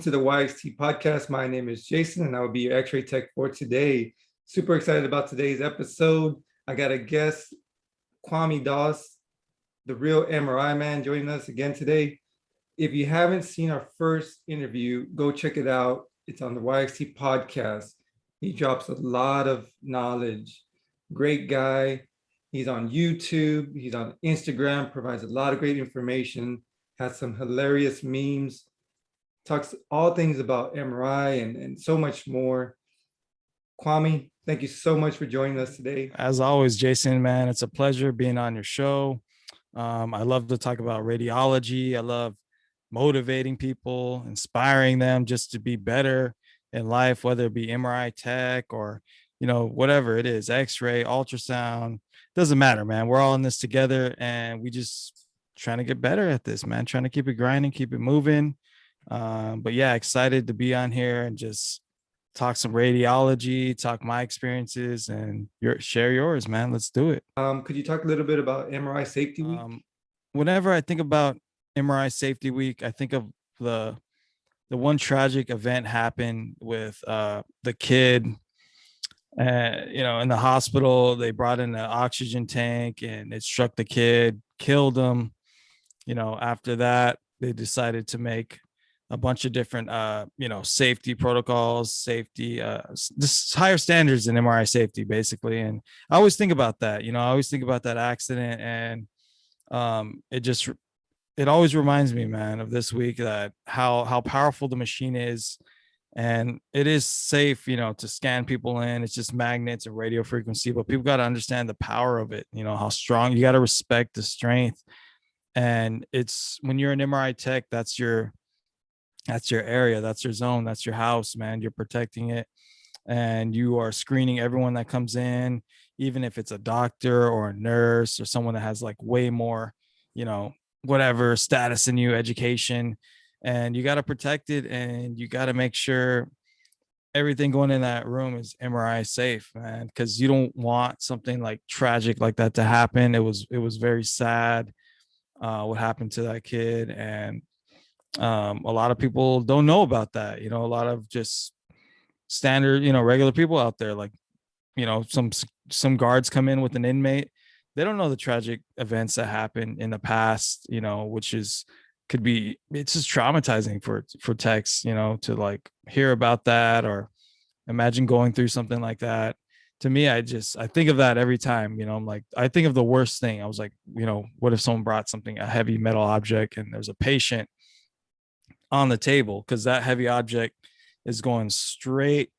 to the YXT podcast. My name is Jason, and I will be your X-ray tech for today. Super excited about today's episode. I got a guest, Kwame, the real MRI man, joining us again today. If you haven't seen our first interview, go check it out. It's on the YXT podcast. He drops a lot of knowledge. Great guy. He's on YouTube. He's on Instagram, provides a lot of great information, has some hilarious memes, talks all things about MRI and so much more. Kwame, thank you so much for joining us today. As always, Jason, man, it's a pleasure being on your show. I love to talk about radiology. I love motivating people, inspiring them just to be better in life, whether it be MRI tech or, whatever it is, X-ray, ultrasound, doesn't matter, man. We're all in this together and we just trying to get better at this, man, trying to keep it grinding, keep it moving. But yeah, excited to be on here and just talk some radiology, talk my experiences, and share yours, man. Let's do it. Could you talk a little bit about MRI Safety Week? Whenever I think about MRI Safety Week, I think of the one tragic event happened with the kid. In the hospital, they brought in an oxygen tank and it struck the kid, killed him. After that, they decided to make a bunch of different, safety protocols, just higher standards in MRI safety, basically. And I always think about that, I always think about that accident. And it always reminds me, man, of this week, that how powerful the machine is. And it is safe, to scan people in. It's just magnets and radio frequency, but people got to understand the power of it, how strong. You got to respect the strength. And it's when you're an MRI tech, that's your area, that's your zone, that's your house, man. You're protecting it, and you are screening everyone that comes in, even if it's a doctor or a nurse or someone that has like way more, whatever status in you, education, and you got to protect it, and you got to make sure everything going in that room is MRI safe, man, because you don't want something like tragic like that to happen. It was very sad what happened to that kid. And a lot of people don't know about that. A lot of just standard, regular people out there, like, some guards come in with an inmate. They don't know the tragic events that happen in the past, which it's just traumatizing for techs, to like hear about that, or imagine going through something like that. To me, I think of that every time. I'm like, I think of the worst thing. I was like, what if someone brought a heavy metal object and there's a patient on the table, because that heavy object is going straight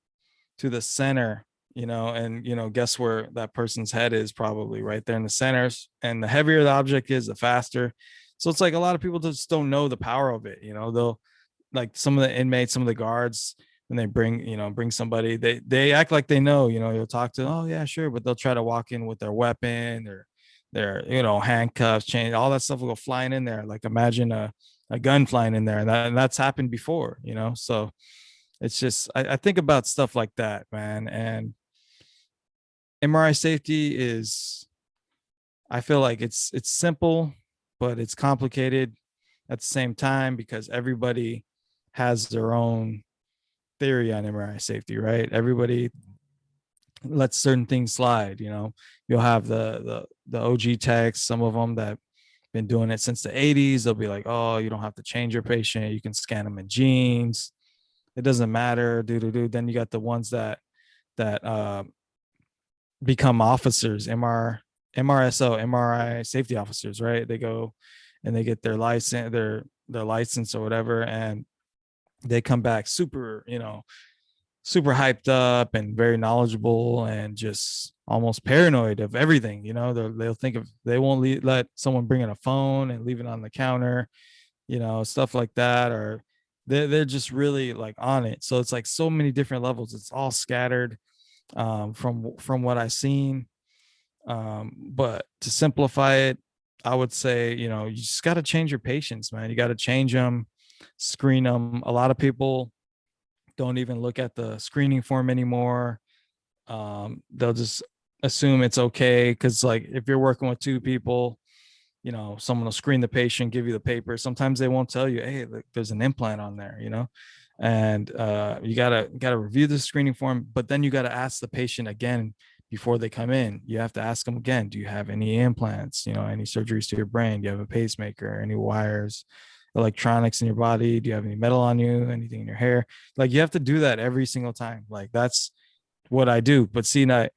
to the center, and guess where that person's head is? Probably right there in the centers. And the heavier the object is, the faster. So it's like a lot of people just don't know the power of it. They'll, like, some of the inmates, some of the guards, when they bring somebody, they act like they know. You'll talk to, oh yeah, sure, but they'll try to walk in with their weapon or their handcuffs, chain, all that stuff will go flying in there. Like, imagine a gun flying in there, and that's happened before. So it's just, I think about stuff like that, man. And MRI safety is, I feel like it's simple, but it's complicated at the same time, because everybody has their own theory on MRI safety, right? Everybody lets certain things slide. You'll have the OG techs, some of them that been doing it since the 80s. They'll be like, oh, you don't have to change your patient, you can scan them in genes, it doesn't matter. Then you got the ones that become officers, MRI safety officers, right? They go and they get their license or whatever, and they come back super hyped up and very knowledgeable and just almost paranoid of everything. They'll think they won't let someone bring in a phone and leave it on the counter, stuff like that, or they're just really like on it. So it's like so many different levels. It's all scattered from what I've seen. But to simplify it, I would say, you just got to change your patients, man. You got to change them, screen them. A lot of people don't even look at the screening form anymore. They'll just assume it's okay, because like if you're working with two people, someone will screen the patient, give you the paper. Sometimes they won't tell you, hey, look, there's an implant on there, And you gotta review the screening form, but then you gotta ask the patient again before they come in. You have to ask them again, do you have any implants, any surgeries to your brain, do you have a pacemaker, any wires, electronics in your body, do you have any metal on you, anything in your hair? Like, you have to do that every single time. Like, that's what I do. But see, now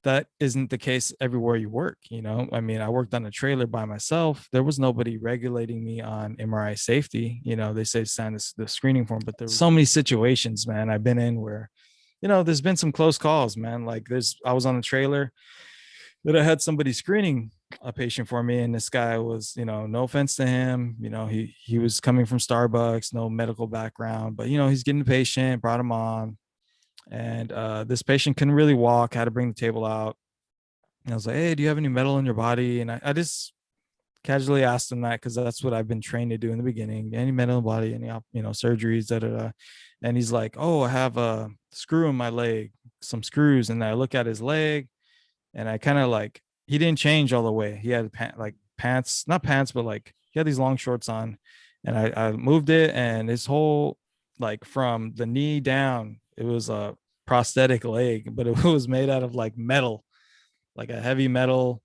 that isn't the case everywhere you work. I mean, I worked on a trailer by myself. There was nobody regulating me on MRI safety. They say sign the screening form, but there was so many situations, man, I've been in where, there's been some close calls, man. Like, I was on a trailer that I had somebody screening a patient for me, and this guy was, no offense to him, he was coming from Starbucks, no medical background, but he's getting the patient, brought him on, and this patient couldn't really walk, had to bring the table out. And I was like, hey, do you have any metal in your body? And I just casually asked him that because that's what I've been trained to do in the beginning. Any metal in the body, any surgeries, da da da. And he's like, oh, I have a screw in my leg, some screws. And I look at his leg, and I kind of like, he didn't change all the way. He had like pants, not pants, but like he had these long shorts on. And I moved it, and his whole, like, from the knee down, it was a prosthetic leg, but it was made out of like metal, like a heavy metal.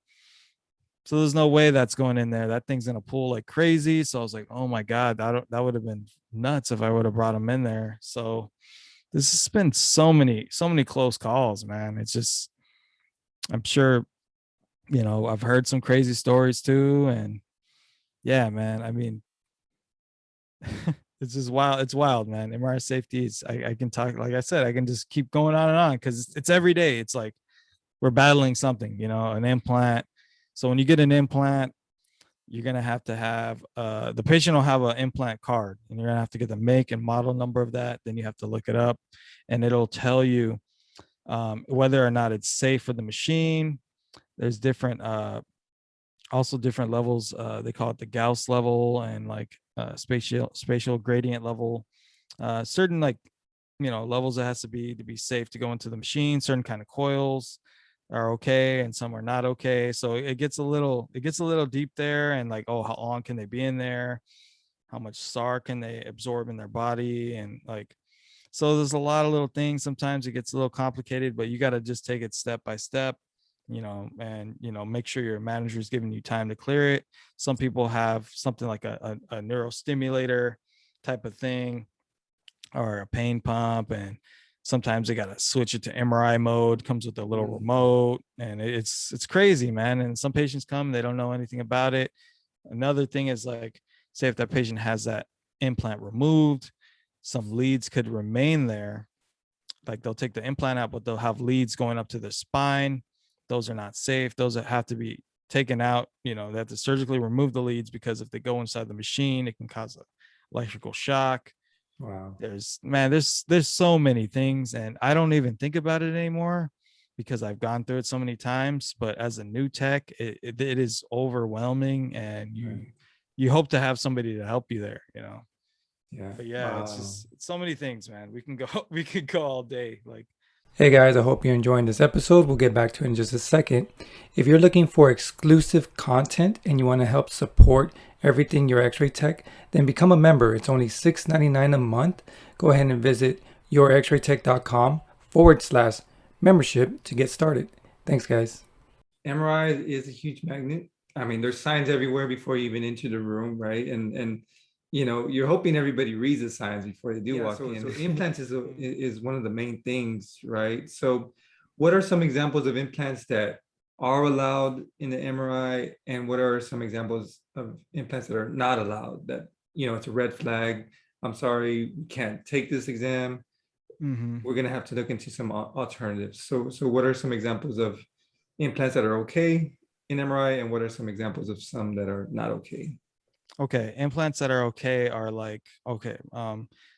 So there's no way that's going in there. That thing's gonna pull like crazy. So I was like, oh my God, that would have been nuts if I would have brought him in there. So this has been so many close calls, man. It's just, I'm sure, I've heard some crazy stories too. And yeah, man, I mean, it's just wild. It's wild, man. MRI safety is, I can talk, like I said, I can just keep going on and on because it's every day. It's like we're battling something, an implant. So when you get an implant, you're gonna have to have the patient will have an implant card, and you're gonna have to get the make and model number of that. Then you have to look it up, and it'll tell you whether or not it's safe for the machine. There's different also different levels. They call it the Gauss level, and like spatial gradient level. Certain, like, levels that has to be safe to go into the machine. Certain kind of coils are okay, and some are not okay. So it gets a little deep there, and like, oh, how long can they be in there? How much SAR can they absorb in their body? And like, so there's a lot of little things. Sometimes it gets a little complicated, but you got to just take it step by step, and make sure your manager is giving you time to clear it. Some people have something like a neurostimulator type of thing, or a pain pump, and sometimes they got to switch it to MRI mode. Comes with a little remote, and it's crazy, man. And some patients come, they don't know anything about it. Another thing is, like, say if that patient has that implant removed, some leads could remain there. Like, they'll take the implant out, but they'll have leads going up to the spine. Those are not safe. Those that have to be taken out. They have to surgically remove the leads, because if they go inside the machine, it can cause a electrical shock. Wow. There's so many things, and I don't even think about it anymore because I've gone through it so many times. But as a new tech, it is overwhelming, and Right. you hope to have somebody to help you there. Yeah. But yeah, it's Wow. just, it's so many things, man. We can go we could go all day. Like, Hey guys, I hope you're enjoying this episode. We'll get back to it in just a second. If you're looking for exclusive content and you want to help support everything your X-Ray Tech, then become a member. It's only $6.99 a month. Go ahead and visit yourxraytech.com/membership to get started. Thanks, guys. MRI is a huge magnet. I mean, there's signs everywhere before you even enter the room, right? And you're hoping everybody reads the signs before they do walk in. So implants is one of the main things, right? So what are some examples of implants that are allowed in the MRI, and what are some examples of implants that are not allowed, that it's a red flag? I'm sorry, we can't take this exam. mm-hmm. We're gonna have to look into some alternatives. So what are some examples of implants that are okay in MRI, and what are some examples of some that are not okay? Okay, implants that are okay are like, okay,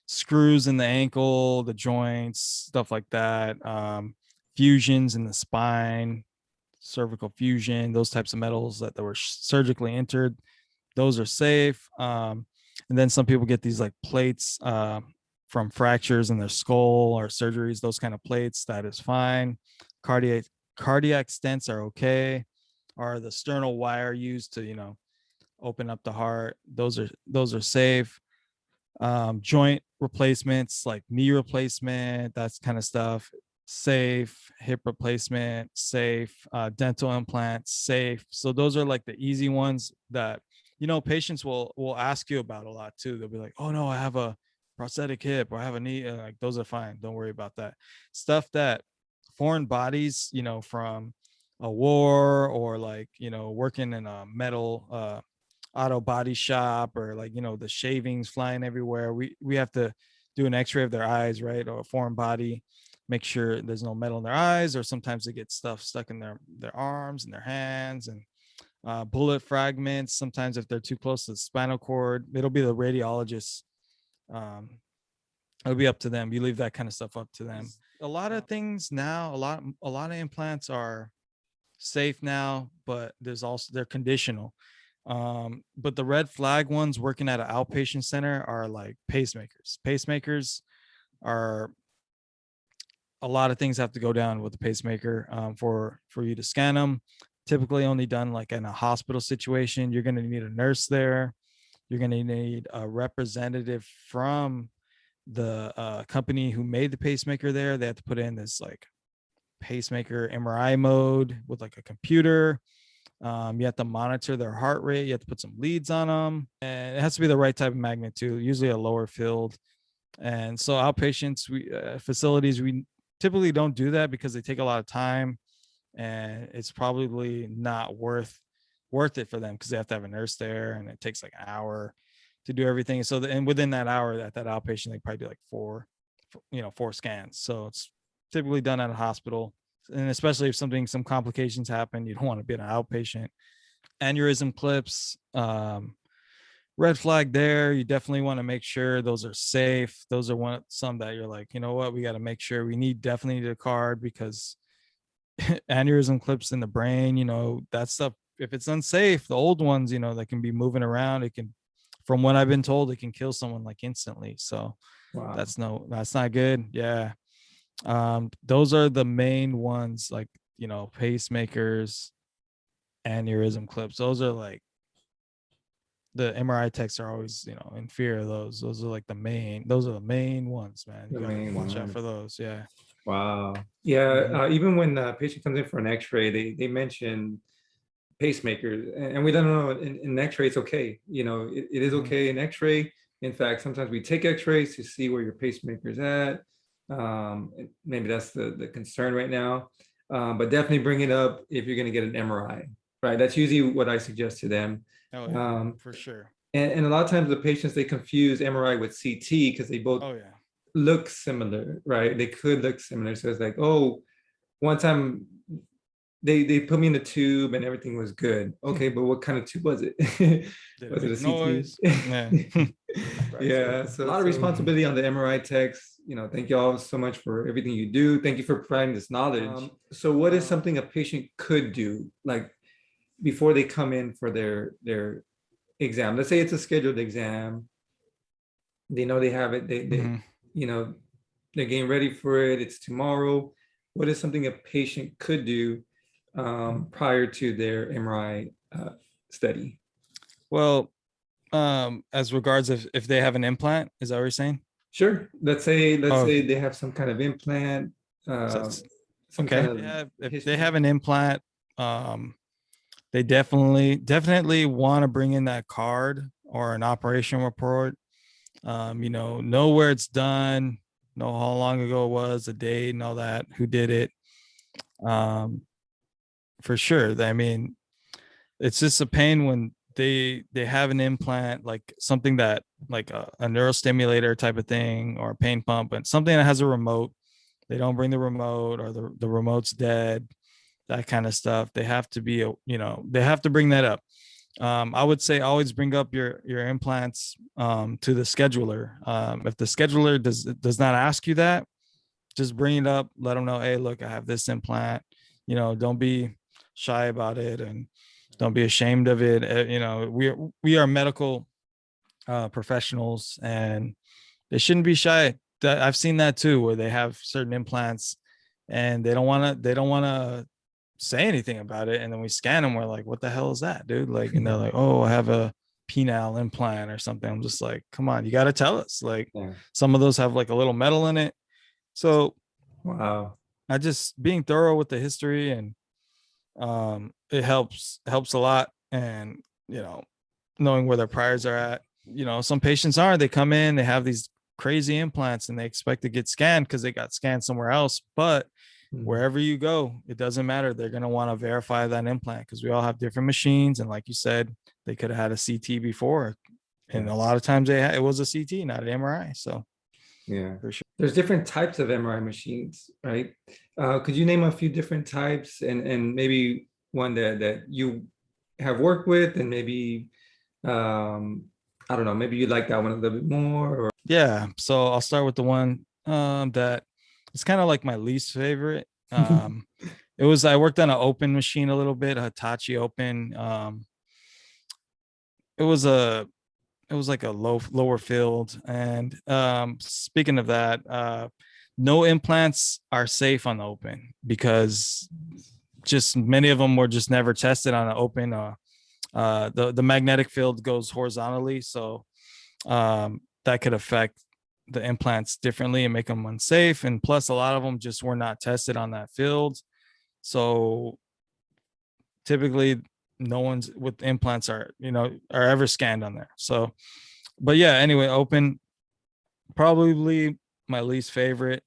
screws in the ankle, the joints, stuff like that. Fusions in the spine, cervical fusion, those types of metals that were surgically entered, those are safe. And then some people get these like plates from fractures in their skull or surgeries, those kind of plates, that is fine. Cardiac stents are okay. Or the sternal wire used to, open up the heart, those are safe. Joint replacements like knee replacement, that's kind of stuff, safe. Hip replacement, safe. Dental implants, safe. So those are like the easy ones that, patients will ask you about a lot too. They'll be like, oh no, I have a prosthetic hip or I have a knee. Like those are fine, don't worry about that stuff. That foreign bodies, from a war, or like, working in a metal auto body shop, or like, the shavings flying everywhere. We have to do an x-ray of their eyes, right? Or a foreign body, make sure there's no metal in their eyes, or sometimes they get stuff stuck in their arms and their hands, and bullet fragments. Sometimes if they're too close to the spinal cord, it'll be the radiologist. um, it'll be up to them. You leave that kind of stuff up to them. A lot of things now, a lot of implants are safe now, but they're conditional. But the red flag ones working at an outpatient center are like pacemakers. Are a lot of things have to go down with the pacemaker, for you to scan them. Typically only done like in a hospital situation. You're going to need a nurse there. You're going to need a representative from the company who made the pacemaker there. They have to put in this like pacemaker MRI mode with like a computer. You have to monitor their heart rate. You have to put some leads on them, and it has to be the right type of magnet too. Usually a lower field. And so outpatients, facilities, we typically don't do that because they take a lot of time, and it's probably not worth it for them because they have to have a nurse there, and it takes like an hour to do everything. So and within that hour, at that outpatient, they probably do like four scans. So it's typically done at a hospital. And especially if some complications happen, you don't want to be an outpatient. Aneurysm clips, red flag there. You definitely want to make sure those are safe. Those are some that you're like, you know what, we got to make sure we definitely need a card, because aneurysm clips in the brain, that stuff, if it's unsafe, the old ones, that can be moving around, it can, from what I've been told, it can kill someone like instantly. So Wow. that's not good. Yeah. Those are the main ones, like, pacemakers, aneurysm clips. Those are like the MRI techs are always, in fear of those. Those are like those are the main ones, man. You The gotta main watch out one. for those. Yeah. Wow. Yeah. Mhm. Even when the patient comes in for an X-ray, they mention pacemakers, and we don't know in X-ray it's okay. It is Mhm. okay in X-ray. In fact, sometimes we take X-rays to see where your pacemaker's at. Maybe that's the concern right now. But definitely bring it up if you're going to get an MRI, right? That's usually what I suggest to them. Oh yeah, Um, for sure. and a lot of times the patients, they confuse MRI with CT because they both Oh yeah. look similar, right? They could look similar. So it's like, oh, one time they put me in the tube and everything was good. Okay, but what kind of tube was it? Did it Was it a make noise? Yeah. CT? Right. Yeah, so a lot of responsibility on the MRI techs. Thank you all so much for everything you do. Thank you for providing this knowledge. So what is something a patient could do, like before they come in for their exam? Let's say it's a scheduled exam. They know they have it. They Mhm. you know they're getting ready for it. It's tomorrow. What is something a patient could do prior to their MRI study? Well, as regards if they have an implant, is that what you're saying? Sure. Let's Oh, say they have some kind of implant, so uh, that's some kind okay. of If they history. have an implant, they definitely want to bring in that card or an operation report. Know where it's done, know how long ago it was, the date, and all that, who did it. Um, for sure. I mean, it's just a pain when they have an implant, like something that like a neurostimulator type of thing, or a pain pump, and something that has a remote. They don't bring the remote, or the remote's dead, that kind of stuff. They have to be, they have to bring that up. I would say always bring up your implants to the scheduler. If the scheduler does not ask you that, just bring it up. Let them know, hey, look, I have this implant. Don't be shy about it, and don't be ashamed of it. We are medical professionals, and they shouldn't be shy. I've seen that too, where they have certain implants, and they don't want to say anything about it, and then we scan them. We're like, what the hell is that, dude? Like, and they're like, oh, I have a penile implant or something. I'm just like, come on, you got to tell us. Like, Yeah. some of those have like a little metal in it. So Wow. I just being thorough with the history, and it helps a lot. And knowing where their priors are at. Some patients are, they come in, they have these crazy implants and they expect to get scanned because they got scanned somewhere else. But Mhm. wherever you go, it doesn't matter. They're going to want to verify that implant because we all have different machines. And like you said, they could have had a CT before. And Yeah. a lot of times it was a CT, not an MRI. So Yeah. for sure. There's different types of MRI machines, right? Could you name a few different types and maybe one that you have worked with and maybe um I don't know, maybe you like that one a little bit more or Yeah. So I'll start with the one that it's kind of like my least favorite. I worked on an open machine a little bit, a Hitachi open. It was a it was like a lower field. And speaking of that, no implants are safe on the open because just many of them were just never tested on an open. The magnetic field goes horizontally, so that could affect the implants differently and make them unsafe. And plus, a lot of them just were not tested on that field. So typically, no one's with implants are ever scanned on there. So, but yeah, anyway, open probably my least favorite,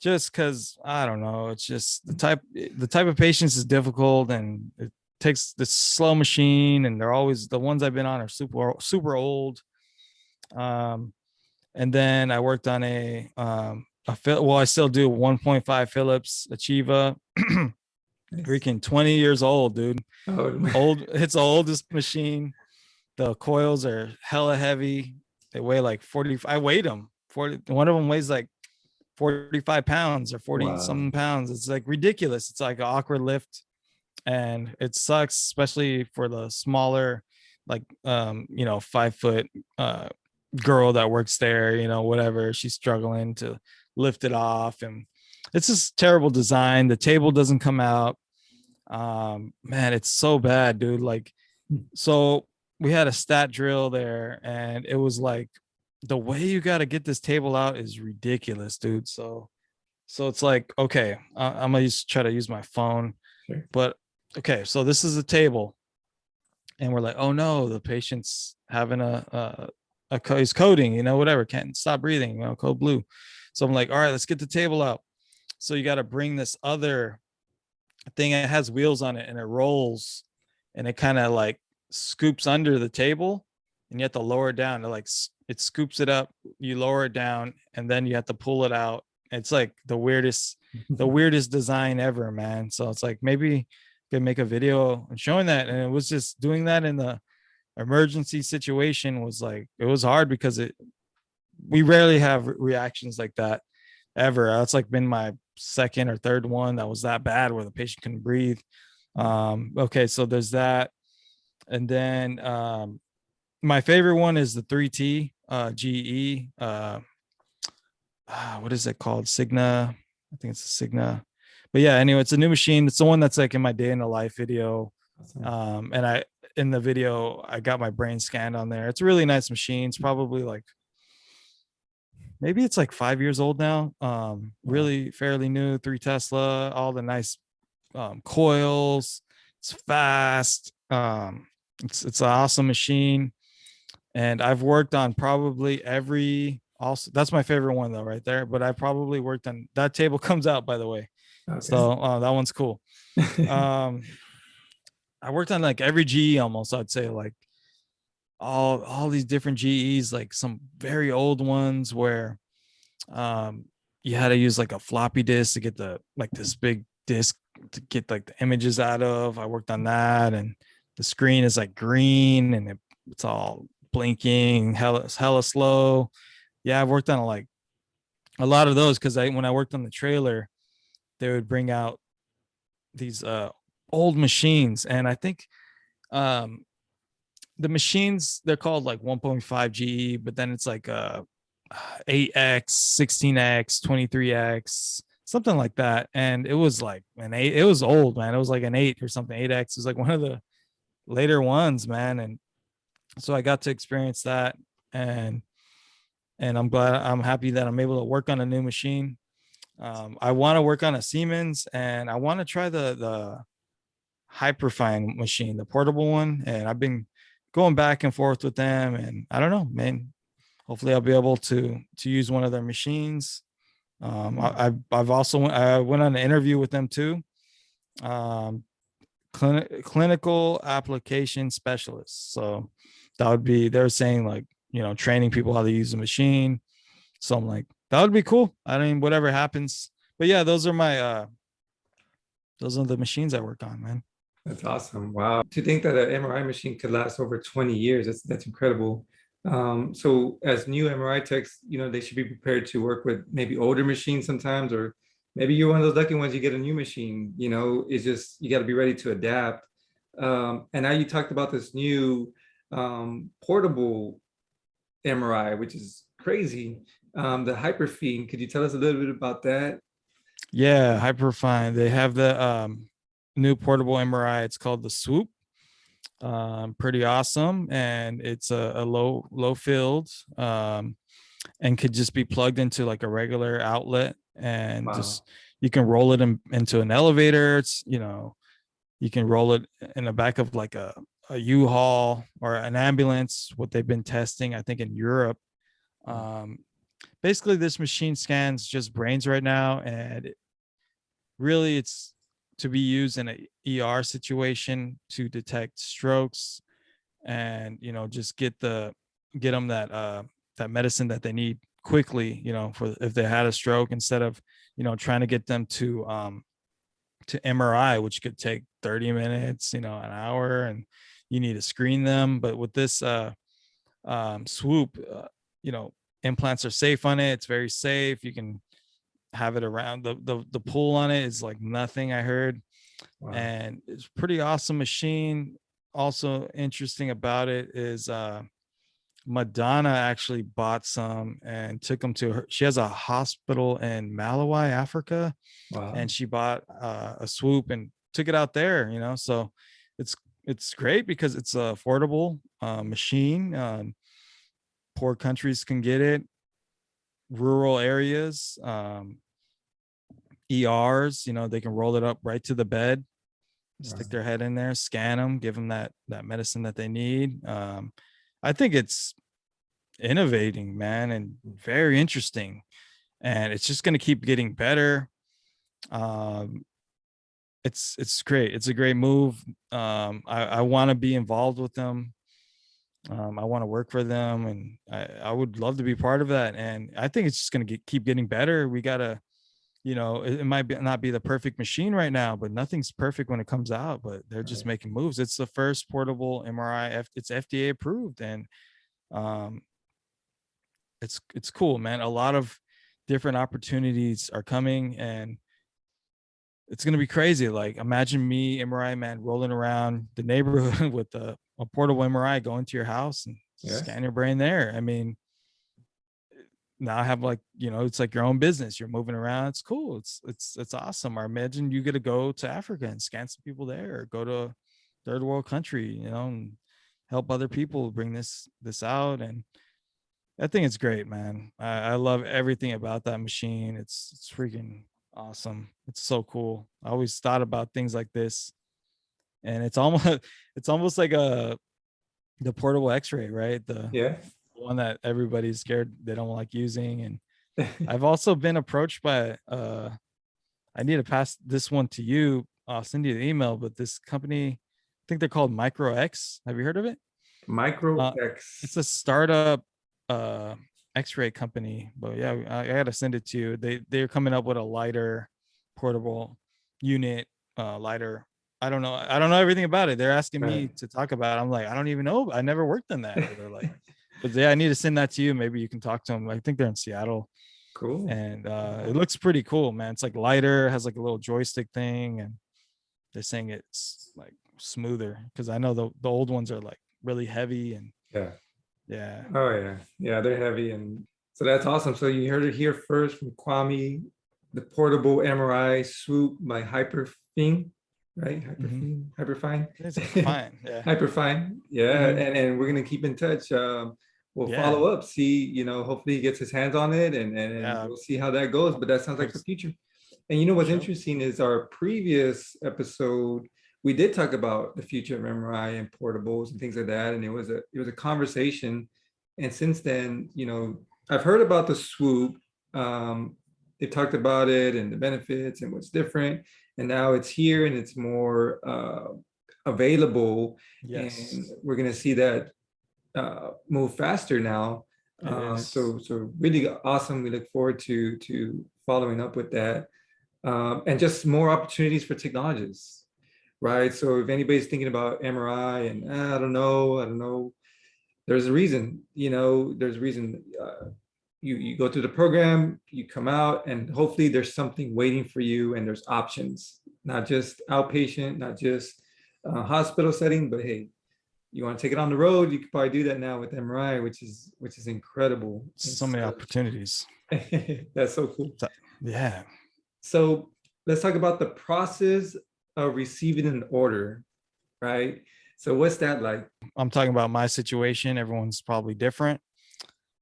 just because I don't know. It's just the type of patients is difficult, and it takes this slow machine, and they're always the ones I've been on are super old. Um, and then I worked on I still do 1.5 Phillips Achieva. nice. Freaking 20 years old, dude. Oh, Old. It's the oldest machine. The coils are hella heavy. They weigh like 40. I weighed them. 40. One of them weighs like 45 pounds or 40 wow. something pounds. It's like ridiculous. It's like an awkward lift, and it sucks, especially for the smaller, like 5 foot girl that works there, whatever. She's struggling to lift it off, and it's just terrible design. The table doesn't come out. Man, it's so bad, dude. Like, so we had a stat drill there, and it was like the way you got to get this table out is ridiculous, dude. So it's like, okay, I'm gonna try to use my phone, Sure. but okay, so this is a table, and we're like, oh no, the patient's having he's coding, whatever, can't stop breathing, code blue. So I'm like, all right, let's get the table out. So you got to bring this other thing. It has wheels on it, and it rolls, and it kind of like scoops under the table, and you have to lower it down. It scoops it up, you lower it down, and then you have to pull it out. It's like the weirdest design ever, man. So it's like maybe could make a video and showing that. And it was just doing that in the emergency situation was like, it was hard because we rarely have reactions like that ever. That's like been my second or third one that was that bad where the patient couldn't breathe. Okay, so there's that. And then my favorite one is the 3T GE. What is it called? Signa. I think it's a Signa. But yeah, anyway, it's a new machine. It's the one that's like in my day in the life video. Awesome. And in the video, I got my brain scanned on there. It's a really nice machine. It's probably like maybe it's like 5 years old now. Wow. Really fairly new, 3 Tesla, all the nice coils. It's fast. It's an awesome machine. And I've worked on probably every also that's my favorite one though, right there. But I probably worked on that table comes out, by the way. Okay. So that one's cool. Um, I worked on like every GE almost, I'd say, like all these different GEs, like some very old ones where um you had to use like a floppy disk to get the like this big disk to get like the images out of. I worked on that, and the screen is like green, and it's all blinking hella slow. Yeah, I've worked on like a lot of those because when I worked on the trailer, they would bring out these old machines, and I think um the machines, they're called like 1.5 GE, but then it's like 8X, 16X, 23X, something like that. And it was like an 8, it was old, man. It was like an 8 or something. 8X was like one of the later ones, man. And So I got to experience that, and I'm happy that I'm able to work on a new machine. I want to work on a Siemens, and I want to try the Hyperfine machine, the portable one. And I've been going back and forth with them, and I don't know, man. Hopefully, I'll be able to use one of their machines. I've also I went on an interview with them too. Um, Clinical application specialists. So that would be, they're saying like, training people how to use the machine. So I'm like, that would be cool. I mean, whatever happens. But yeah, those are the machines I work on, man. That's awesome. Wow. To think that an MRI machine could last over 20 years, that's incredible. So as new MRI techs, they should be prepared to work with maybe older machines sometimes, or maybe you're one of those lucky ones, you get a new machine, it's just, you got to be ready to adapt. And now you talked about this new portable MRI, which is crazy. The Hyperfiend, could you tell us a little bit about that? Yeah, Hyperfine. They have the new portable MRI. It's called the Swoop. Pretty awesome, and it's a low field, and could just be plugged into like a regular outlet, and Wow. just you can roll it into an elevator. It's you can roll it in the back of like a U-Haul or an ambulance. What they've been testing, I think, in Europe. Um, Basically, this machine scans just brains right now, and really it's to be used in a ER situation to detect strokes, and just get them that medicine that they need quickly, for if they had a stroke, instead of trying to get them to MRI, which could take 30 minutes, an hour, and you need to screen them. But with this Swoop, implants are safe on it. It's very safe. You can have it around. The pull on it is like nothing, I heard. Wow. And it's pretty awesome machine. Also interesting about it is Madonna actually bought some and took them to her. She has a hospital in Malawi, Africa, Wow. and she bought a Swoop and took it out there. So it's it's great because it's a affordable machine. Poor countries can get it. Rural areas, ERs, they can roll it up right to the bed, stick Wow. their head in there, scan them, give them that medicine that they need. I think it's innovating, man, and very interesting, and it's just going to keep getting better. Um, it's great. It's a great move. I want to be involved with them. I want to work for them, and I would love to be part of that. And I think it's just going to keep getting better. We gotta, it might not be the perfect machine right now, but nothing's perfect when it comes out. But they're just Right. making moves. It's the first portable MRI. It's FDA approved, and um, it's cool, man. A lot of different opportunities are coming, and it's gonna be crazy. Like, imagine me, MRI man, rolling around the neighborhood with a portable MRI, going to your house and Yes. scan your brain there. I mean, now I have, like, it's like your own business. You're moving around. It's cool. It's awesome. Or imagine you get to go to Africa and scan some people there, or go to a third world country, and help other people bring this out. And I think it's great, man. I love everything about that machine. It's freaking awesome. It's so cool. I always thought about things like this, and it's almost it's almost like the portable X-ray, right? The Yeah. one that everybody's scared they don't like using. And I've also been approached by I need to pass this one to you. I'll send you the email, but this company, I think they're called Micro X. Have you heard of it? Micro Uh, it's X. a startup uh X-ray company, but yeah, I gotta send it to you. They're coming up with a lighter portable unit, lighter. I don't know everything about it. They're asking Right. me to talk about it. I'm like, I don't even know. I never worked in that. But they're like, but yeah, I need to send that to you. Maybe you can talk to them. I think they're in Seattle, Cool. and it looks pretty cool, man. It's like lighter, has like a little joystick thing, and they're saying it's like smoother, because I know the old ones are like really heavy. And Yeah. yeah. Oh yeah. Yeah, they're heavy, and so that's awesome. So you heard it here first from Kwame, the portable MRI swoop by Hyperfiend. right? Hmm. Hyperfine, It's fine. Yeah. hyperfine. Yeah, Hmm. and we're gonna keep in touch. We'll Yeah. follow up, see, hopefully he gets his hands on it, and Yeah. we'll see how that goes. But that sounds like Hope the s- future. And you know for what's sure. interesting is our previous episode, we did talk about the future of MRI and portables and things like that, and it was a conversation. And since then, I've heard about the swoop. They talked about it and the benefits and what's different, and now it's here and it's more available, and Yes, we're gonna see that move faster now. it is. So really awesome. We look forward to following up with that, and just more opportunities for technologists, right? So if anybody's thinking about MRI and I don't know, there's a reason. There's a reason. You go through the program, you come out, and hopefully there's something waiting for you, and there's options, not just outpatient, not just hospital setting, but hey, you want to take it on the road, you could probably do that now with MRI, which is incredible. And So many so opportunities. that's so cool. So- yeah. So let's talk about the process of receiving an order, right? So what's that like? I'm talking about my situation. Everyone's probably different.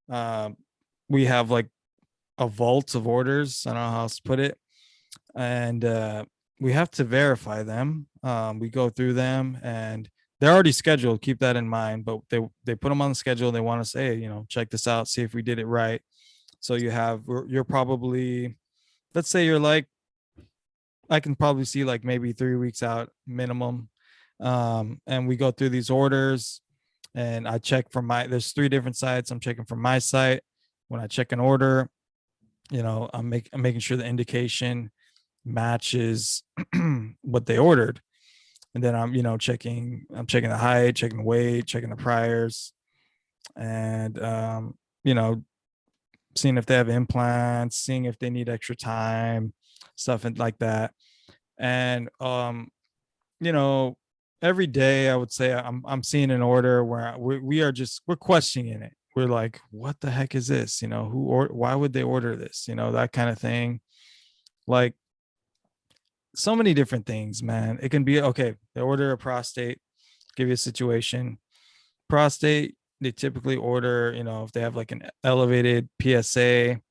Um, we have like a vault of orders. I don't know how else to put it. And we have to verify them. We go through them and they're already scheduled. Keep that in mind. But they put them on the schedule. They want to say, check this out, see if we did it right. So you're probably, let's say you're like, I can probably see like maybe 3 weeks out minimum. And we go through these orders and I check from there's 3 different sites. I'm checking from my site. When I check an order, I'm making sure the indication matches what they ordered. And then I'm checking the height, checking the weight, checking the priors, and you know, seeing if they have implants, seeing if they need extra time, stuff and like that. And you know, every day I would say I'm seeing an order where we're questioning it. We're like, what the heck is this? Why would they order this? That kind of thing. Like so many different things, man. It can be okay. They order a prostate, give you a situation. Prostate, they typically order, if they have like an elevated PSA,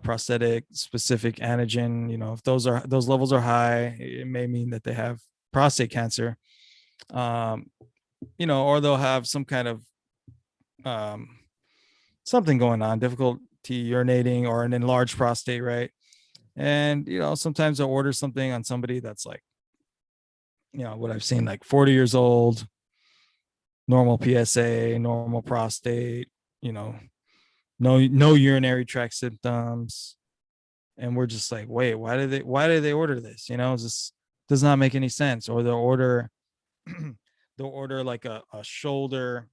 prosthetic specific antigen, if those levels are high, it may mean that they have prostate cancer. Um, or they'll have some kind of um something going on, difficulty urinating or an enlarged prostate, right? And sometimes they'll order something on somebody that's like, what I've seen, like 40 years old, normal PSA, normal prostate, you know, no urinary tract symptoms. And we're just like, wait, why did they order this? This does not make any sense. Or they'll order like a shoulder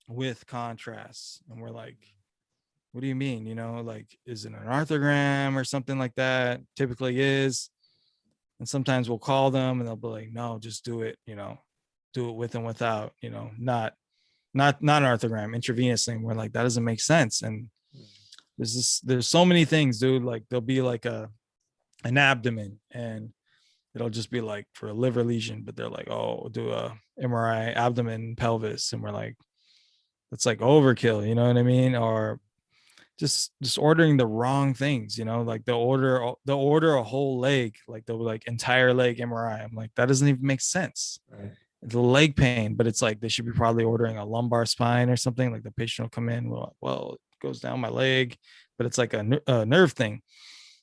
with contrast. And we're like, what do you mean? Like, is it an arthrogram or something like that? Typically is. And sometimes we'll call them and they'll be like, no, just do it, do it with and without, not an arthrogram, intravenous thing. We're like, that doesn't make sense. And there's so many things, dude. Like there'll be like an abdomen and it'll just be like for a liver lesion, but they're like, oh, do a MRI abdomen pelvis. And we're like, that's like overkill, you know what I mean? Or just ordering the wrong things, like they'll order a whole leg, like they'll be like entire leg MRI. I'm like, that doesn't even make sense. Right. The leg pain, but it's like they should be probably ordering a lumbar spine or something. Like the patient will come in, well, it goes down my leg, but it's like a nerve thing.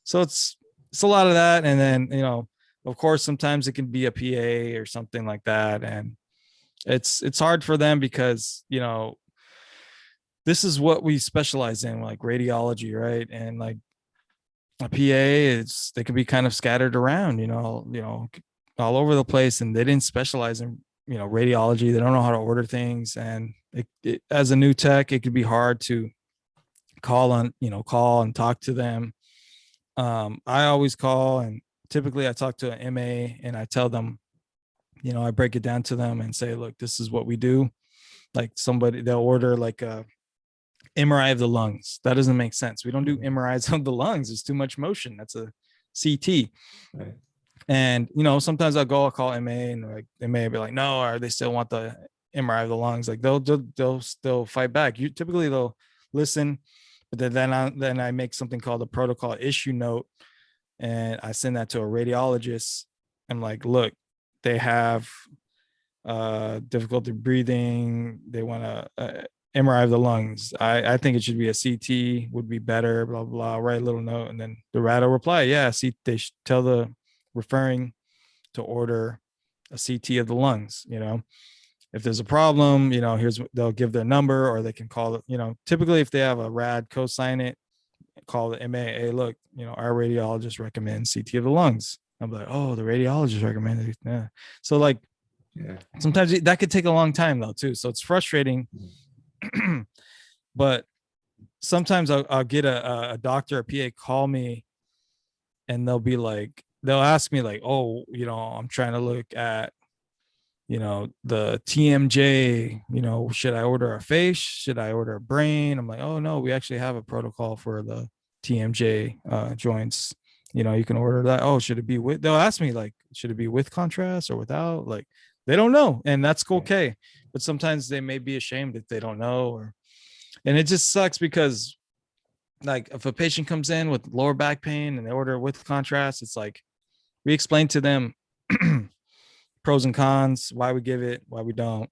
So it's a lot of that. And then, of course, sometimes it can be a PA or something like that. And it's hard for them because, this is what we specialize in, like radiology, right? And like a PA, they can be kind of scattered around, all over the place, and they didn't specialize in radiology. They don't know how to order things, and as a new tech, it could be hard to call and talk to them. I always call, and typically I talk to an MA, and I tell them, I break it down to them and say, look, this is what we do. Like they'll order like a MRI of the lungs. That doesn't make sense. We don't do MRIs of the lungs. There's too much motion. That's a CT. Right. And sometimes I'll call MA, and like they may be like, no, or they still want the MRI of the lungs. Like they'll still fight back. You typically they'll listen, but then I make something called a protocol issue note, and I send that to a radiologist. I'm like, look, they have difficulty breathing. They want a MRI of the lungs. I think it should be a CT would be better. Blah blah. Write a little note, and then the rad will reply, yeah. See, they tell the referring to order a CT of the lungs. If there's a problem, here's they'll give their number, or they can call it. Typically if they have a rad co-sign it, call the MA. Hey, look, our radiologist recommends CT of the lungs. I'm like, oh, the radiologist recommended it. Yeah. So like Yeah. sometimes that could take a long time though too. So it's frustrating. But sometimes I'll get a doctor, a PA call me, and they'll ask me like, oh, I'm trying to look at the TMJ, should I order a face? Should I order a brain? I'm like, oh no, we actually have a protocol for the TMJ joints. You can order that. Oh, should it be with, they'll ask me like, should it be with contrast or without? Like they don't know. And that's okay. But sometimes they may be ashamed if they don't know, and it just sucks because like if a patient comes in with lower back pain and they order with contrast, it's like we explain to them pros and cons, why we give it, why we don't.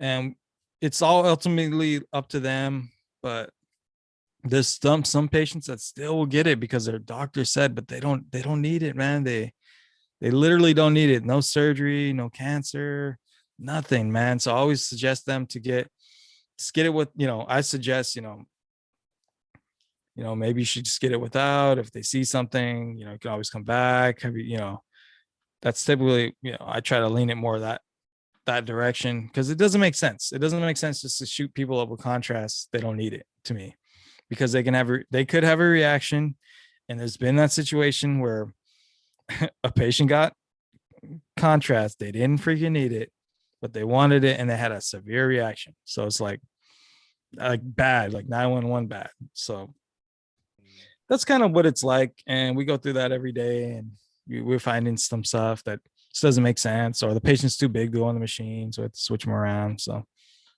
And it's all ultimately up to them. But there's some patients that still will get it because their doctor said, but they don't need it, man. They literally don't need it. No surgery, no cancer, nothing, man. So I always suggest them to just get it with, I suggest, maybe you should just get it without. If they see something, you can always come back. That's typically, I try to lean it more that direction because it doesn't make sense. It doesn't make sense just to shoot people up with contrast. They don't need it to me because they could have a reaction. And there's been that situation where a patient got contrast. They didn't freaking need it, but they wanted it and they had a severe reaction. So it's like bad, like 911 bad. So that's kind of what it's like. And we go through that every day, and we're finding some stuff that just doesn't make sense, or the patient's too big to go on the machine, so we have to switch them around. So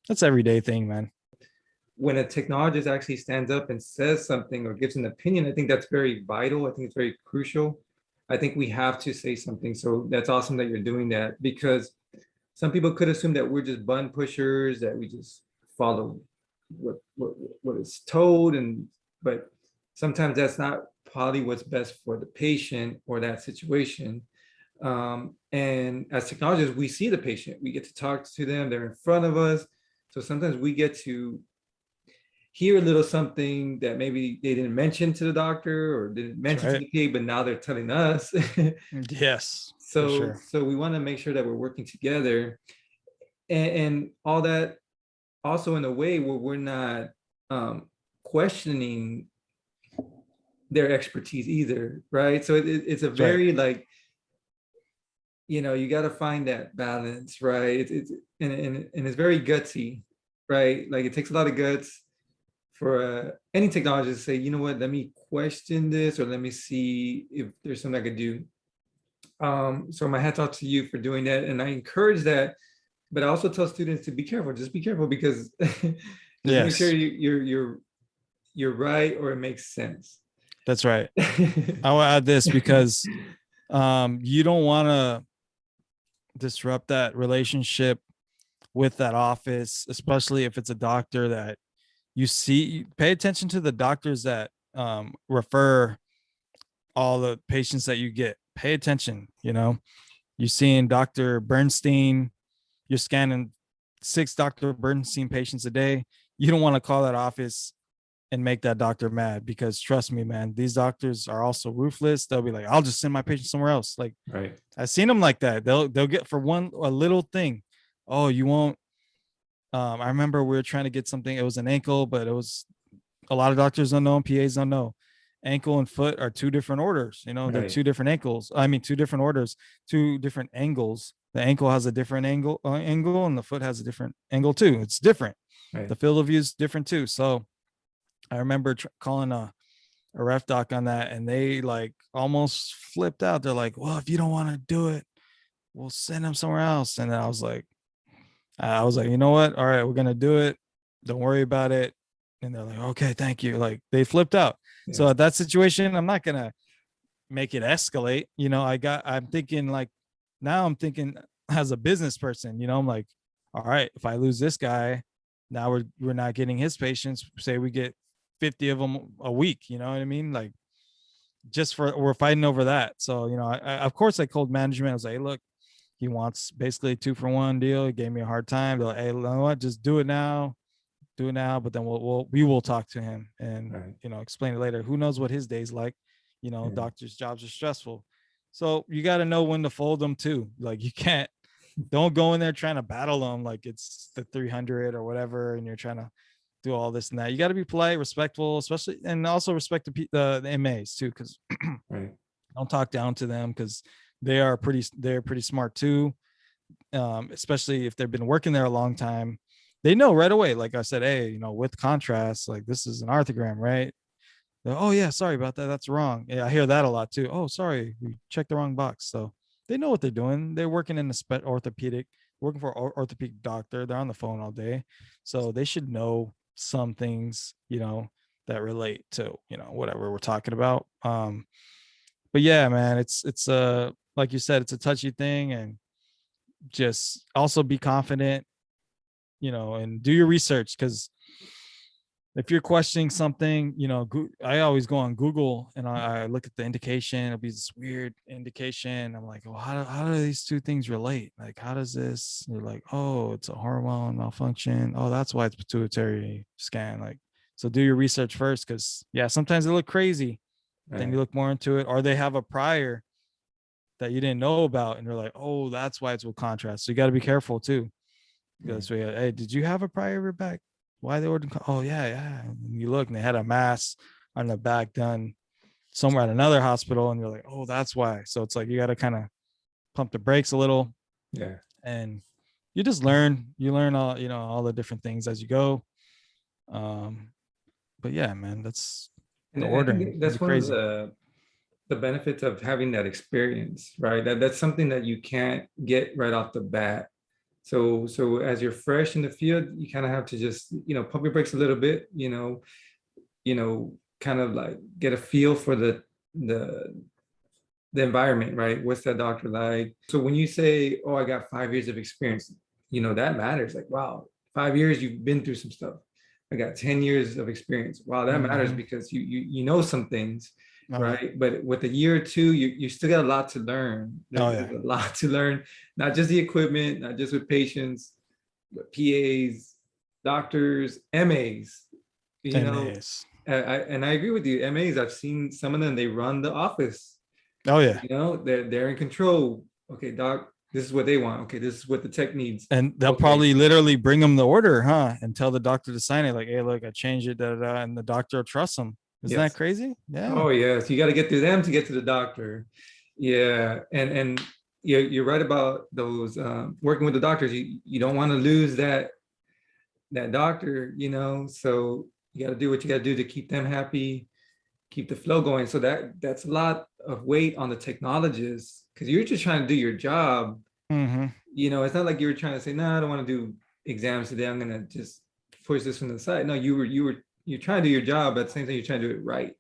that's everyday thing, man. When a technologist actually stands up and says something or gives an opinion, I think that's very vital. I think it's very crucial. I think we have to say something. So that's awesome that you're doing that, because some people could assume that we're just button pushers, that we just follow what is told, but sometimes that's not probably what's best for the patient or that situation. And as technologists, we see the patient, we get to talk to them, they're in front of us. So sometimes we get to hear a little something that maybe they didn't mention to the doctor or didn't That's mention to right. the PA, but now they're telling us. Yes, for so sure. so we want to make sure that we're working together, and all that, also in a way where we're not questioning their expertise either, right? So it's a That's right. very like, you got to find that balance, right? And it's very gutsy, right? Like it takes a lot of guts for any technologist to say, you know what, let me question this, or let me see if there's something I could do. So my hat's off to you for doing that, and I encourage that. But I also tell students to be careful. Just be careful, because just make sure Yes, you're right, or it makes sense. that's right. I will add this because you don't want to disrupt that relationship with that office, especially if it's a doctor that you see. Pay attention to the doctors that refer all the patients that you get. Pay attention. You're seeing Dr. Bernstein, you're scanning 6 Dr. Bernstein patients a day. You don't want to call that office and make that doctor mad, because trust me, man, these doctors are also ruthless. They'll be like, I'll just send my patient somewhere else. Like Right. I've seen them like that. They'll get for a little thing. Oh, you won't. I remember we were trying to get something. It was an ankle, but it was a lot of doctors don't know, PAs don't know. Ankle and foot are 2 different orders. They're Right. 2 different ankles. I mean, 2 different orders, 2 different angles. The ankle has a different angle, and the foot has a different angle too. It's different. Right. The field of view is different too. So I remember calling a ref doc on that, and they like almost flipped out. They're like, well, if you don't want to do it, we'll send him somewhere else. And I was like, you know what? All right, we're gonna do it. Don't worry about it. And they're like, okay, thank you. Like they flipped out. Yeah. So at that situation, I'm not gonna make it escalate. I'm thinking like, now I'm thinking as a business person, I'm like, all right, if I lose this guy, now we're not getting his patients. Say we get 50 of them a week, you know what I mean? Like just for, we're fighting over that. So, of course I called management. I was like, hey, look, he wants basically a 2-for-1 deal. He gave me a hard time. They're like, hey, you know what? Just do it now. Do it now. But then we will talk to him and, Right. explain it later. Who knows what his day's like? Yeah. Doctors' jobs are stressful. So you got to know when to fold them too. Like you can't, don't go in there trying to battle them like it's the 300 or whatever. And you're trying to do all this and that. You got to be polite, respectful, especially, and also respect the MAs too. Cause Right. don't talk down to them because they're pretty smart too. Especially if they've been working there a long time, they know right away. Like I said, hey, with contrast, like this is an arthrogram, right? Oh yeah, sorry about that. That's wrong. Yeah, I hear that a lot too. Oh, sorry, we checked the wrong box. So they know what they're doing. They're working in the orthopedic, working for orthopedic doctor. They're on the phone all day, so they should know some things, that relate to whatever we're talking about. But yeah, man, it's like you said, it's a touchy thing, and just also be confident, and do your research because if you're questioning something, I always go on Google and I look at the indication. It'll be this weird indication. I'm like, well, how do these two things relate? Like, how does this? They're like, oh, it's a hormone malfunction. Oh, that's why it's pituitary scan. Like, so do your research first because, yeah, sometimes they look crazy. Then Right. you look more into it, or they have a prior that you didn't know about, and you're like, oh, that's why it's with contrast. So you got to be careful too. Right. Because hey, did you have a prior back? Why they ordered? Oh yeah. And you look, and they had a mass on the back done somewhere at another hospital, and you're like, oh, that's why. So it's like you got to kind of pump the brakes a little, Yeah. and you just learn. You learn all the different things as you go. But yeah, man, that's And the I ordering. think It can be that's one of crazy. the benefits of having that experience, right? That's something that you can't get right off the bat. So as you're fresh in the field, you kind of have to just, pump your brakes a little bit, kind of like get a feel for the the environment, right? What's that doctor like? So when you say, oh, I got 5 years of experience, that matters. Like, wow, 5 years, you've been through some stuff. I got 10 years of experience. Wow, that matters Mm-hmm. because you know some things, Oh yeah. right? But with a year or two, you still got a lot to learn. Oh There's yeah. a lot to learn, not just the equipment, not just with patients, but PAs, doctors, MAs, you know, MAs. and I agree with you. MAs, I've seen some of them, they run the office. Oh yeah. They're in control. Okay, doc, this is what they want. Okay, this is what the tech needs. And they'll Okay, probably literally bring them the order, huh? And tell the doctor to sign it. Like, hey, look, I changed it, da, da, da, and the doctor will trust them. Isn't that yes. crazy? Yeah. Oh yes, you got to get through them to get to the doctor. Yeah, and you're right about those working with the doctors. You don't want to lose that doctor, so you got to do what you got to do to keep them happy, keep the flow going. So that's a lot of weight on the technologists because you're just trying to do your job. Mm-hmm. It's not like you were trying to say, no, I don't want to do exams today. I'm gonna just push this from the side. No, you're trying to do your job, but at the same time, you're trying to do it right.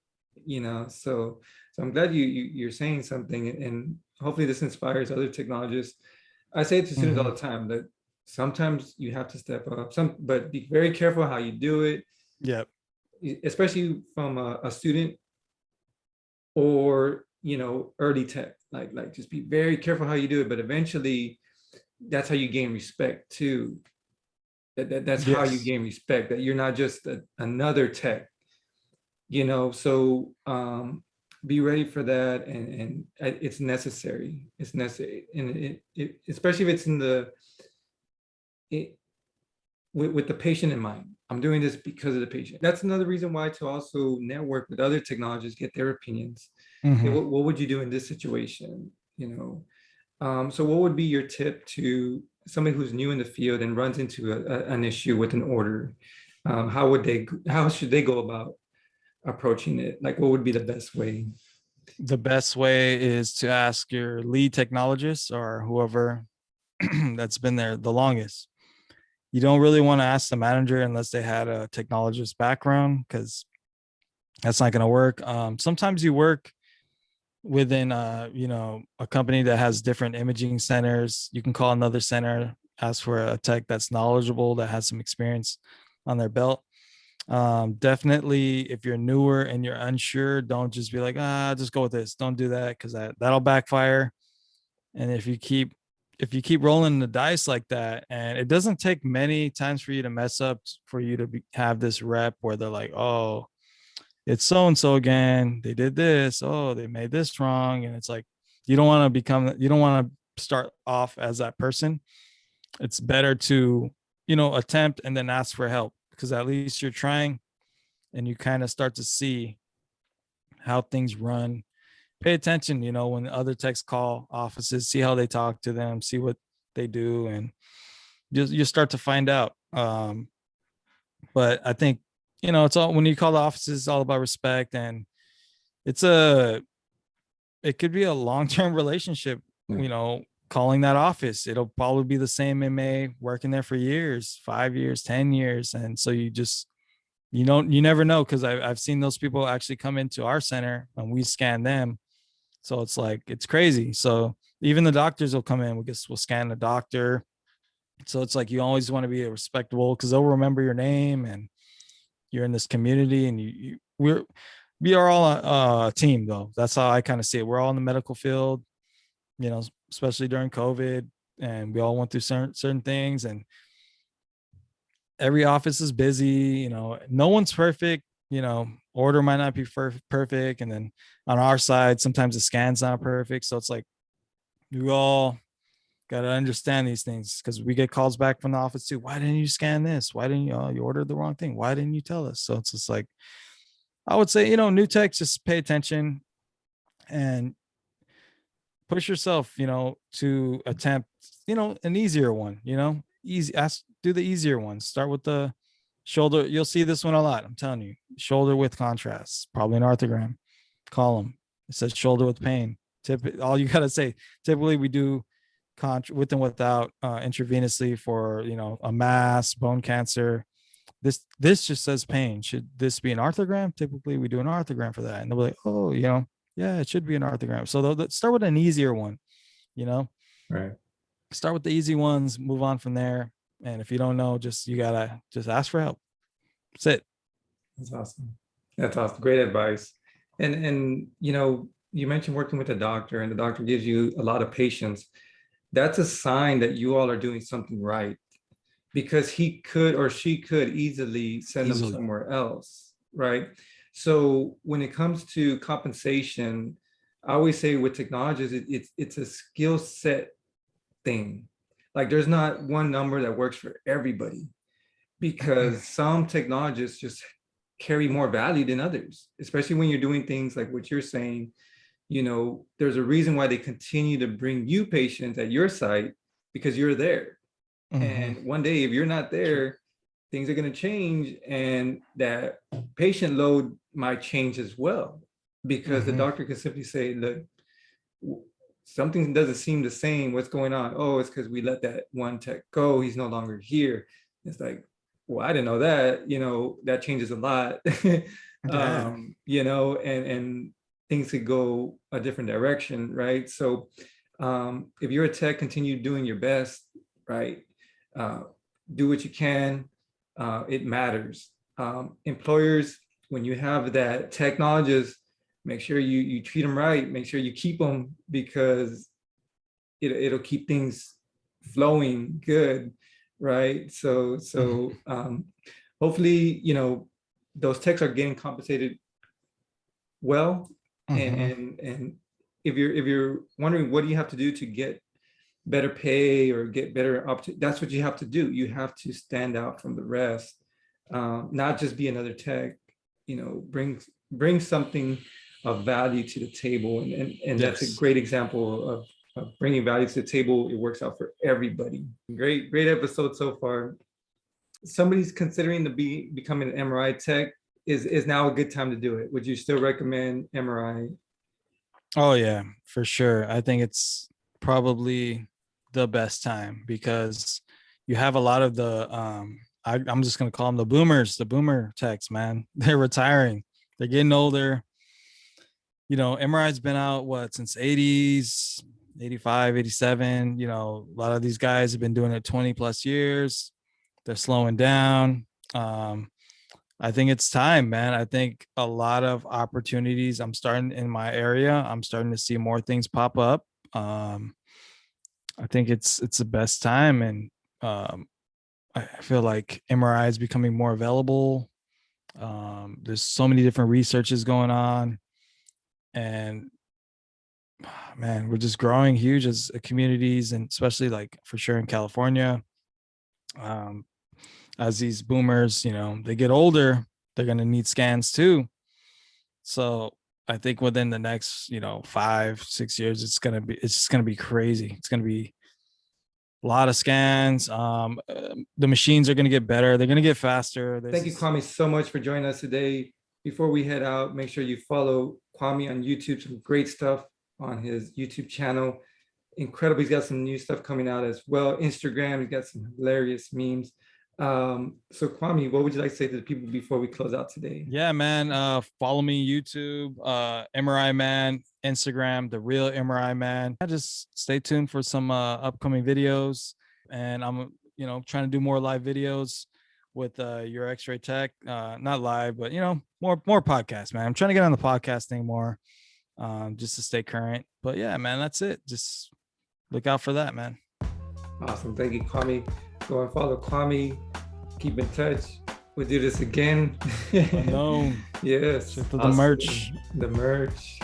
So I'm glad you're saying something, and hopefully this inspires other technologists. I say it to students all Mm-hmm. the time that sometimes you have to step up, but be very careful how you do it, Yep. especially from a student or early tech. Like just be very careful how you do it, but eventually that's how you gain respect too. That's how you Yes. gain respect, that you're not just another tech, so be ready for that, and it's necessary. It's necessary, and especially if it's in it, with the patient in mind. I'm doing this because of the patient. That's another reason why, to also network with other technologists, get their opinions. Okay, Mm-hmm. what would you do in this situation? So what would be your tip to somebody who's new in the field and runs into an issue with an order? How should they go about approaching it? Like, what would be the best way? The best way is to ask your lead technologist or whoever that's been there the longest. You don't really want to ask the manager unless they had a technologist background, because that's not going to work. Sometimes you work within a company that has different imaging centers. You can call another center, ask for a tech that's knowledgeable, that has some experience on their belt. Definitely, if you're newer and you're unsure, don't just be like, just go with this. Don't do that, because that'll backfire. And if you keep rolling the dice like that, and it doesn't take many times for you to mess up, for you to have this rep where they're like, oh, it's so and so again, they did this, oh, they made this wrong. And it's like, you don't want to start off as that person. It's better to attempt and then ask for help, because at least you're trying, and you kind of start to see how things run. Pay attention, when other techs call offices, see how they talk to them, see what they do, and you start to find out. But I think, it's all, when you call the offices, it's all about respect, and it's it could be a long-term relationship. Calling that office, it'll probably be the same MA working there for years, 5 years, 10 years. And so you never know, because I've seen those people actually come into our center and we scan them. So it's like, it's crazy. So even the doctors will come in, we'll scan the doctor. So it's like, you always want to be respectable, because they'll remember your name, and you're in this community, and we are all a team, though. That's how I kind of see it. We're all in the medical field, especially during COVID, and we all went through certain things, and every office is busy. No one's perfect. Order might not be perfect. And then on our side, sometimes the scan's not perfect. So it's like, we all got to understand these things, because we get calls back from the office too. Why didn't you scan this? Why didn't you ordered the wrong thing? Why didn't you tell us? So it's just like, I would say, new techs, just pay attention and push yourself, to attempt, an easier one, do the easier ones. Start with the shoulder. You'll see this one a lot. I'm telling you, shoulder with contrast, probably an arthrogram. Call them. It says shoulder with pain. All you got to say, typically we do with and without intravenously for, a mass, bone cancer. This just says pain. Should this be an arthrogram? Typically we do an arthrogram for that. And they'll be like, oh, yeah, it should be an arthrogram. So they'll start with an easier one, Right. start with the easy ones, move on from there. And if you don't know, you gotta just ask for help. That's it. That's awesome. That's awesome. Great advice. And you mentioned working with a doctor, and the doctor gives you a lot of patience. That's a sign that you all are doing something right, because he could or she could easily send them somewhere else, right? So when it comes to compensation, I always say with technologists, it's a skill set thing. Like, there's not one number that works for everybody, because some technologists just carry more value than others, especially when you're doing things like what you're saying. There's a reason why they continue to bring you patients at your site, because you're there. And one day, if you're not there, things are going to change, and that patient load might change as well, because the doctor can simply say, look, something doesn't seem the same. What's going on? Oh, it's because we let that one tech go. He's no longer here. It's like, well, I didn't know that. That changes a lot. Yeah. And things could go a different direction, right? So if you're a tech, continue doing your best, right? Do what you can. It matters. Employers, when you have that technologist, make sure you treat them right. Make sure you keep them, because it'll keep things flowing good, right? So hopefully, those techs are getting compensated well. And if you're wondering what do you have to do to get better pay or get better opportunity, that's what you have to do. You have to stand out from the rest, not just be another tech. Bring something of value to the table, and that's a great example of bringing value to the table. It works out for everybody. Great episode so far. Somebody's considering becoming an MRI tech. is now a good time to do it? Would you still recommend MRI? Oh yeah, for sure. I think it's probably the best time because you have a lot of the I'm just gonna call them the boomers, the boomer techs, man. They're retiring. They're getting older. You know, MRI's been out what since 80s, 85, 87. You know, a lot of these guys have been doing it 20 plus years. They're slowing down. Um, I think it's time, man. I think a lot of opportunities. I'm starting in my area. I'm starting to see more things pop up. Um, I think it's the best time, and I feel like MRI is becoming more available. There's so many different researches going on, and man, we're just growing huge as communities, and especially like for sure in California. Um, as these boomers, you know, they get older, they're gonna need scans too. So I think within the next, you know, 5, 6 years, it's just gonna be crazy. It's gonna be a lot of scans. The machines are gonna get better. They're gonna get faster. Thank you, Kwame, so much for joining us today. Before we head out, make sure you follow Kwame on YouTube. Some great stuff on his YouTube channel. Incredible. He's got some new stuff coming out as well. Instagram, he's got some hilarious memes. So Kwame, what would you like to say to the people before we close out today? Yeah, man. Follow me YouTube, MRI Man, Instagram, the real MRI Man. Just stay tuned for some upcoming videos, and I'm trying to do more live videos with your X-ray tech. Not live, but more podcasts, man. I'm trying to get on the podcasting more, just to stay current. But yeah, man, that's it. Just look out for that, man. Awesome. Thank you, Kwame. Go and follow Kwame. Keep in touch. We'll do this again. Unknown. Yes. Check for the merch. The merch.